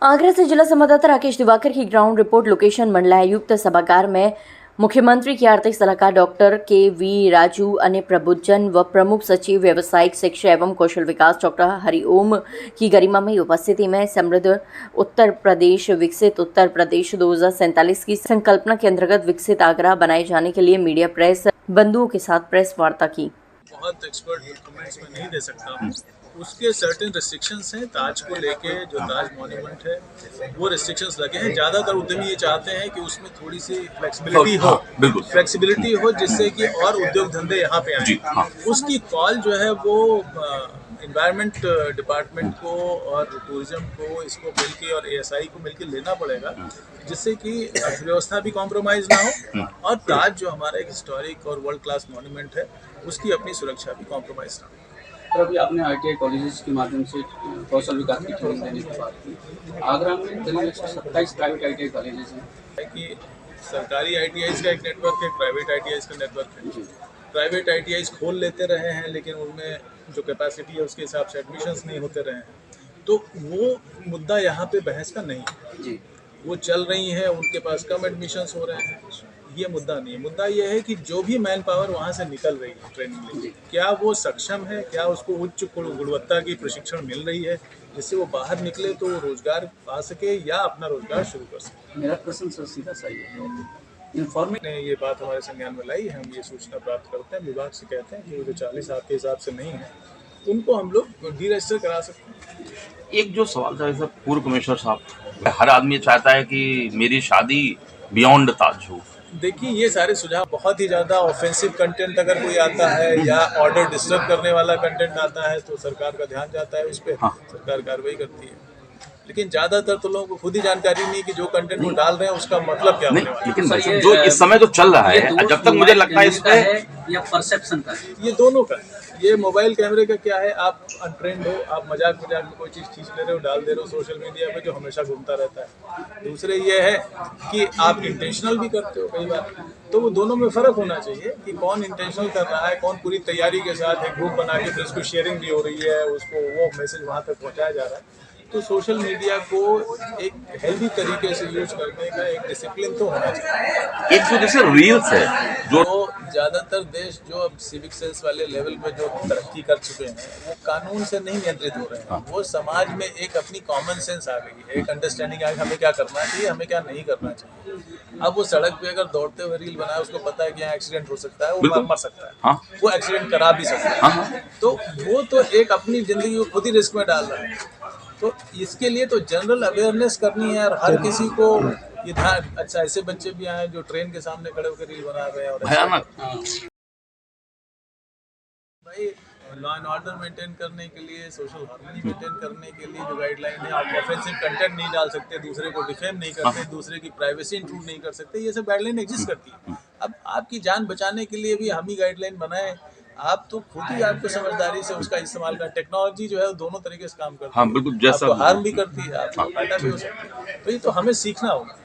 आगरा से जिला संवाददाता राकेश दिवाकर की ग्राउंड रिपोर्ट। लोकेशन मंडलायुक्त सभागार में मुख्यमंत्री के आर्थिक सलाहकार डॉक्टर के.वी. राजू, अन्य प्रबुद्धजन व प्रमुख सचिव व्यावसायिक शिक्षा एवं कौशल विकास डॉक्टर हरिओम की गरिमामयी उपस्थिति में समृद्ध उत्तर प्रदेश विकसित उत्तर प्रदेश 2047 की संकल्पना के अंतर्गत विकसित आगरा बनाए जाने के लिए मीडिया प्रेस बंधुओं के साथ प्रेस वार्ता की। बहुत एक्सपर्ट कमेंट्स में नहीं दे सकता हूँ। उसके सर्टेन रिस्ट्रिक्शंस हैं। ताज को लेके जो ताज मॉन्यूमेंट है वो रिस्ट्रिक्शंस लगे हैं। ज़्यादातर उद्यमी ये चाहते हैं कि उसमें थोड़ी सी फ्लेक्सिबिलिटी हो, बिल्कुल फ्लेक्सिबिलिटी हो, जिससे कि और उद्योग धंधे यहाँ पे आए। उसकी कॉल जो है वो एनवायरनमेंट डिपार्टमेंट को और टूरिज्म को इसको मिलके और ASI को मिलके लेना पड़ेगा, जिससे कि अर्थव्यवस्था भी कॉम्प्रोमाइज़ ना हो और ताज जो हमारा एक हिस्टोरिक और वर्ल्ड क्लास मॉन्यूमेंट है उसकी अपनी सुरक्षा भी कॉम्प्रोमाइज़ ना हो। तो अभी आपने ITI कॉलेजेस के माध्यम से कौशल विकास की ट्रेनिंग देने की बात की। आगरा में करीब 127 प्राइवेट ITI कॉलेजेस हैं कि सरकारी ITIs का एक नेटवर्क है, प्राइवेट ITIs का नेटवर्क है। प्राइवेट ITIs खोल लेते रहे हैं, लेकिन उनमें जो कैपेसिटी है उसके हिसाब से एडमिशन्स नहीं होते रहे हैं। तो वो मुद्दा यहाँ पे बहस का नहीं है जी। वो चल रही हैं, उनके पास कम एडमिशन्स हो रहे हैं, ये मुद्दा नहीं है। मुद्दा ये है कि जो भी मैन पावर वहाँ से निकल रही है ट्रेनिंग लेके, क्या वो सक्षम है, क्या उसको उच्च गुणवत्ता की प्रशिक्षण मिल रही है जिससे वो बाहर निकले तो वो रोजगार पा सके या अपना रोजगार शुरू कर सके। मेरा प्रश्न सर सीधा सा ही है, इन्फॉर्मेट ने ये बात हमारे संज्ञान में लाई, हम ये सूचना प्राप्त करते हैं, विभाग से कहते हैं कि वो जो 40 आपके हिसाब से नहीं है उनको हम लोग डीरजिस्टर करा सकते हैं। एक जो सवाल था सर, पूर्व कमिश्नर साहब, हर आदमी चाहता है कि मेरी शादी बियॉन्ड ताज हो। देखिए, ये सारे सुझाव बहुत ही ज़्यादा ऑफेंसिव कंटेंट अगर कोई आता है या ऑर्डर डिस्टर्ब करने वाला कंटेंट आता है तो सरकार का ध्यान जाता है उस पर। सरकार कार्रवाई करती है, लेकिन ज़्यादातर तो लोगों को खुद ही जानकारी नहीं कि जो कंटेंट वो डाल रहे हैं उसका मतलब क्या होने वाला है। लेकिन जो इस समय जो चल रहा है, जब तक मुझे लगता है इस पे या परसेप्शन का, ये दोनों का है। ये मोबाइल कैमरे का क्या है, आप अनट्रेंड हो, आप मजाक में कोई चीज़ खींच ले रहे हो, डाल दे रहे हो सोशल मीडिया पे, जो हमेशा घूमता रहता है। दूसरे ये है कि आप इंटेंशनल भी करते हो कई बार, तो वो दोनों में फ़र्क होना चाहिए कि कौन इंटेंशनल कर रहा है, कौन पूरी तैयारी के साथ एक ग्रुप बना के फिर उसको शेयरिंग भी हो रही है, उसको वो मैसेज वहाँ तक पहुँचाया जा रहा है। तो सोशल मीडिया को एक हेल्दी तरीके से यूज करने का एक डिसिप्लिन तो होना चाहिए। एक जो जैसे रील्स है जो ज़्यादातर देश जो अब सिविक सेंस वाले लेवल पे जो तरक्की कर चुके हैं वो कानून से नहीं नियंत्रित हो रहे हैं। वो समाज में एक अपनी कॉमन सेंस आ गई है, एक अंडरस्टैंडिंग आ गई, हमें क्या करना चाहिए, हमें क्या नहीं करना चाहिए। अब वो सड़क पे अगर दौड़ते हुए रील बनाए, उसको पता है कि यहाँ एक्सीडेंट हो सकता है, वो मर सकता है, वो एक्सीडेंट करा भी सकता है, तो वो तो एक अपनी जिंदगी को खुद ही रिस्क में डाल रहा है। तो इसके लिए तो जनरल अवेयरनेस करनी है और हर किसी को ये ध्यान। अच्छा, ऐसे बच्चे भी आए जो ट्रेन के सामने खड़े होकर रील बना रहे हैं और भाई लॉ एंड ऑर्डर मेंटेन करने के लिए, सोशल हार्मनी मेंटेन करने के लिए जो गाइडलाइन है, आप ऑफेंसिव कंटेंट नहीं डाल सकते, दूसरे को डिफेम नहीं करते, दूसरे की प्राइवेसी इंट्रूड नहीं कर सकते, ये सब गाइडलाइन एग्जिस्ट करती है। अब आपकी जान बचाने के लिए भी हम ही गाइडलाइन बनाए, आप तो खुद ही आपको समझदारी से उसका इस्तेमाल कर। टेक्नोलॉजी जो है वो दोनों तरीके से काम करती है, बिल्कुल, जैसा हार्म भी करती है, आपको फायदा भी हो सकता है। तो ये तो हमें सीखना होगा।